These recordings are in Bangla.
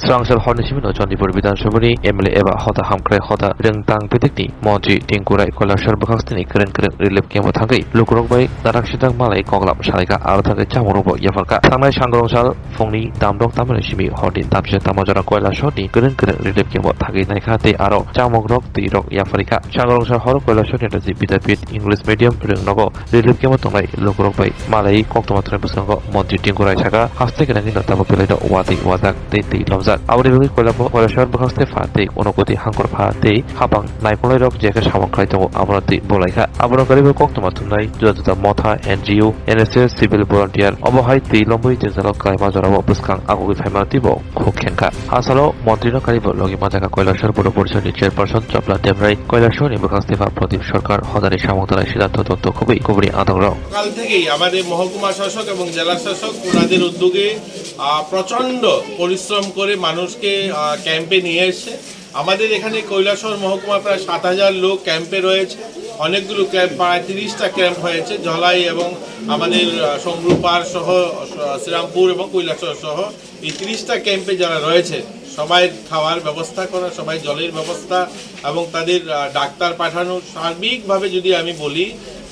Srangsel Hornishimino Chondipur Vidanshabani MLA Eva Hota Hamkrai Hota Rengtang Pitikni Monji Tingkurai Koilashar Bakastini Keren Relief Kemo Thangai Lukurok Bai Darakshitang Malai Koglap Shalika Arthake Chamorobo Yafarka Sangnai Shangrongsal Fongni Damdok Tamanishimi Hordin Tamshe Tamajara Koilashoni Keren Relief Kemo Thangai Naikate Aro Chamogrok Tirok Yafarika Shangrongsal Hor Koilashoni Tazi Pitapit English Medium Rengnogo Relief Kemo Tongai Lukurok Bai Malai Koktomatre Busango Monji Tingkurai Saka Haste Kerangi Notabo Peleda Wati Wadak Tei Lomzat Audibly Koilashar Bakaste Fate Onokoti Hankor Fate Habang Naipolai Rock Jacka Shawakai to Abrati Bolaika Abonokaribu Koktomatunai Jota Motha NGO NSS Civil Volunteer Obohai Ti Lombui Tezalo Kaimazarabo Buskang Agogi Famatibo Kokenka Hasalo Montrino Karibo Logi Mataka Koilashar Board Chairperson Chopla Demrai Koilashoni Bakastefa Pratip Sarkar Hodari Shamotara Siddhartho Dotto Kobri Adorao কাল থেকেই আমাদের মহকুমা শাসক এবং জেলা শাসক ওনাদের উদ্যোগে প্রচন্ড পরিশ্রম করে মানুষকে ক্যাম্পে নিয়ে এসে আমাদের এখানে কৈলাসহর মহকুমা প্রায় ৭,০০০ লোক ক্যাম্পে রয়েছে। অনেকগুলো ক্যাম্প প্রায় ৩০টা ক্যাম্প হয়েছে জলাই এবং আমাদের সংগ্রুপাড় সহ শ্রীরামপুর এবং কৈলাসহর সহ এই ৩০টা ক্যাম্পে যারা রয়েছে সবাই খাওয়ার ব্যবস্থা করা, সবাই জলের ব্যবস্থা এবং তাদের ডাক্তার পাঠানো সার্বিকভাবে যদি আমি বলি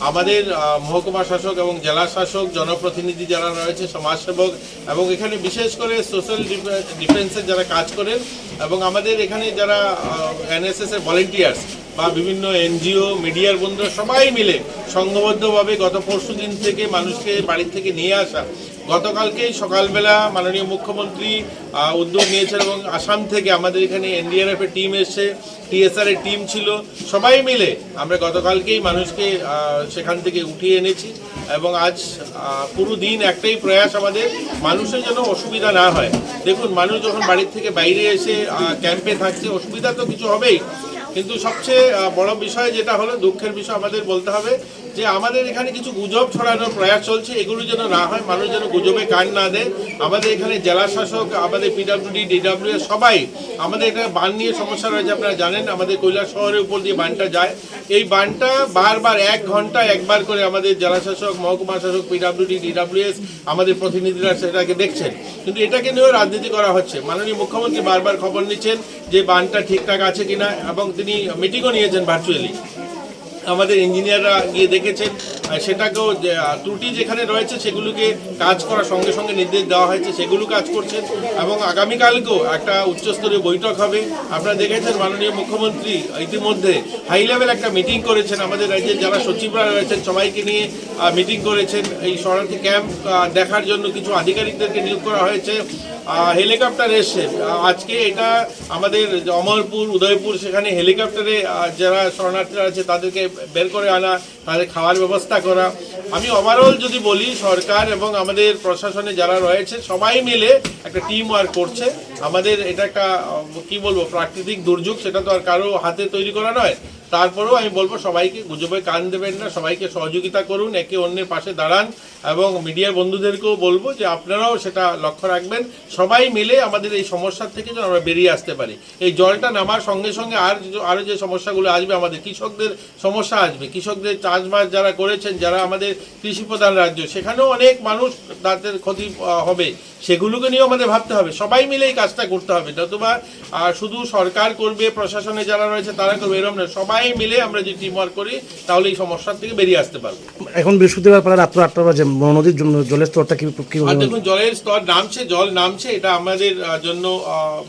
আমাদের মহকুমা শাসক এবং জেলা শাসক জনপ্রতিনিধি যারা রয়েছে সমাজসেবক এবং এখানে বিশেষ করে সোশ্যাল ডিফেন্সের যারা কাজ করেন এবং আমাদের এখানে যারা এনএসএস এর ভলেন্টিয়ার্স বা বিভিন্ন এনজিও মিডিয়ার বন্ধুরা সবাই মিলে সংঘবদ্ধভাবে গত পরশু দিন থেকে মানুষকে বাড়ি থেকে নিয়ে আসা। গতকালকেই সকালবেলা মাননীয় মুখ্যমন্ত্রী উদ্যোগ নিয়েছেন এবং আসাম থেকে আমাদের এখানে এনডিআরএফ এর টিম এসে টিএসআর এর টিম ছিল, সবাই মিলে আমরা গতকালকেই মানুষকে সেখান থেকে উঠিয়ে এনেছি এবং আজ পুরো দিন একটাই প্রয়াস আমাদের মানুষের যেন অসুবিধা না হয়। দেখুন, মানুষ যখন বাড়ির থেকে বাইরে এসে ক্যাম্পে থাকছে অসুবিধা তো কিছু হবেই, কিন্তু সবচেয়ে বড় বিষয় যেটা হলো দুঃখের বিষয় আমাদের বলতে হবে যে আমাদের এখানে কিছু গুজব ছড়ানোর প্রয়াস চলছে, এগুলো যেন না হয়, মানুষ যেন গুজবে কান না দেয়। আমাদের এখানে জেলা শাসক আমাদের পিডব্লিউডি ডিডব্লিউএস সবাই আমাদের এখানে বান নিয়ে সমস্যা রয়েছে। আপনারা জানেন আমাদের কৈলাসহরের উপর দিয়ে বানটা যায়, এই বানটা বারবার 1 ঘন্টা একবার করে আমাদের জেলা শাসক মহকুমা শাসক পিডব্লিউডি ডিডব্লিউএস আমাদের প্রতিনিধিরা সেটাকে দেখছেন, কিন্তু এটাকে নিয়েও রাজনীতি করা হচ্ছে। মাননীয় মুখ্যমন্ত্রী বারবার খবর নিচ্ছেন যে বানটা ঠিকঠাক আছে কিনা এবং তিনি মিটিংও নিয়েছেন ভার্চুয়ালি। আমাদের ইঞ্জিনিয়াররা গিয়ে দেখেছেন, সেটাকেও ত্রুটি যেখানে রয়েছে সেগুলোকে কাজ করার সঙ্গে সঙ্গে নির্দেশ দেওয়া হয়েছে, সেগুলো কাজ করছেন এবং আগামীকালকেও একটা উচ্চস্তরীয় বৈঠক হবে। আপনারা দেখেছেন মাননীয় মুখ্যমন্ত্রী ইতিমধ্যে হাই লেভেল একটা মিটিং করেছেন, আমাদের রাজ্যের যারা সচিবরা রয়েছেন সবাইকে নিয়ে মিটিং করেছেন। এই শরণার্থী ক্যাম্প দেখার জন্য কিছু আধিকারিকদেরকে নিয়োগ করা হয়েছে, হেলিকপ্টার এসছে আজকে। এটা আমাদের অমরপুর উদয়পুর সেখানে হেলিকপ্টারে যারা শরণার্থীরা আছে তাদেরকে বের করে আনা, তাদের খাওয়ার ব্যবস্থা করা। আমি ওভারঅল যদি বলি সরকার এবং আমাদের প্রশাসনে যারা রয়েছে সবাই মিলে একটা টিম ওয়ার্ক করছে। আমাদের এটা একটা কি বলবো প্রাকৃতিক দুর্যোগ, সেটা তো আর কারো হাতে তৈরি করা নয়, তারপরেও আমি বলবো সবাইকে গুজবে কান দেবেন না, সবাইকে সহযোগিতা করুন, একে অন্যের পাশে দাঁড়ান এবং মিডিয়ার বন্ধুদেরকেও বলবো যে আপনারাও সেটা লক্ষ্য রাখবেন। সবাই মিলে আমাদের এই সমস্যার থেকে যেন আমরা বেরিয়ে আসতে পারি। এই জলটা নামার সঙ্গে সঙ্গে আরও যে সমস্যাগুলো আসবে, আমাদের কৃষকদের সমস্যা আসবে, কৃষকদের চাষবাস যারা করেছেন, যারা আমাদের কৃষিপ্রধান রাজ্য সেখানেও অনেক মানুষ তাদের ক্ষতি হবে, সেগুলোকে নিয়েও আমাদের ভাবতে হবে। সবাই মিলে এই কাজটা করতে হবে, নতুবা শুধু সরকার করবে প্রশাসনে যারা রয়েছে তারা করবে এরকম না, সবাই মিলে আমরা যদি টিম ওয়ার্ক করি তাহলে এই সমস্যার থেকে বেরিয়ে আসতে পারবো। এখন বৃহস্পতিবার প্রায় রাত্র 8টা বাজে, নদীর জলের স্তরটা কি? দেখুন, জলের স্তর নামছে, জল নামছে, এটা আমাদের জন্য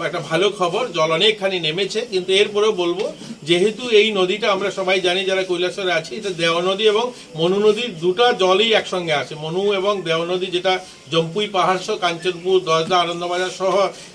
একটা ভালো খবর। জল অনেকখানি নেমেছে, কিন্তু এরপরেও বলবো যেহেতু এই নদীটা আমরা সবাই জানি যারা কৈলাসহরে আছি, এটা দেও নদী এবং মনু নদীর দুটা জলই একসঙ্গে আসে। মনু এবং দেও নদী যেটা জম্পুই পাহাড় সহ কাঞ্চনপুর দশদা আনন্দবাজার সহ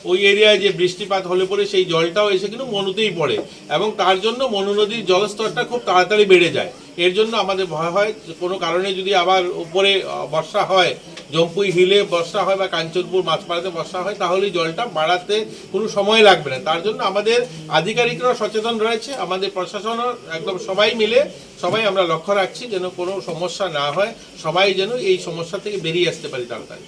ওই এরিয়ায় যে বৃষ্টিপাত হলে পরে সেই জলটাও এসে কিন্তু মনুতেই পড়ে এবং তার জন্য মনু নদীর জলস্তরটা খুব তাড়াতাড়ি বেড়ে যায়। এর জন্য আমাদের ভয় হয় কোনো কারণে যদি আবার উপরে বর্ষা হয়, জম্পুই হিলে বর্ষা হয় বা কাঞ্চনপুর মাছপাড়াতে বর্ষা হয়, তাহলে জলটা বাড়াতে কোনো সময় লাগবে না। তার জন্য আমাদের আধিকারিকরা সচেতন রয়েছে, আমাদের প্রশাসনও একদম সবাই মিলে সবাই আমরা লক্ষ্য রাখছি যেন কোনো সমস্যা না হয়, সবাই যেন এই সমস্যা থেকে বেরিয়ে আসতে পারি তাড়াতাড়ি।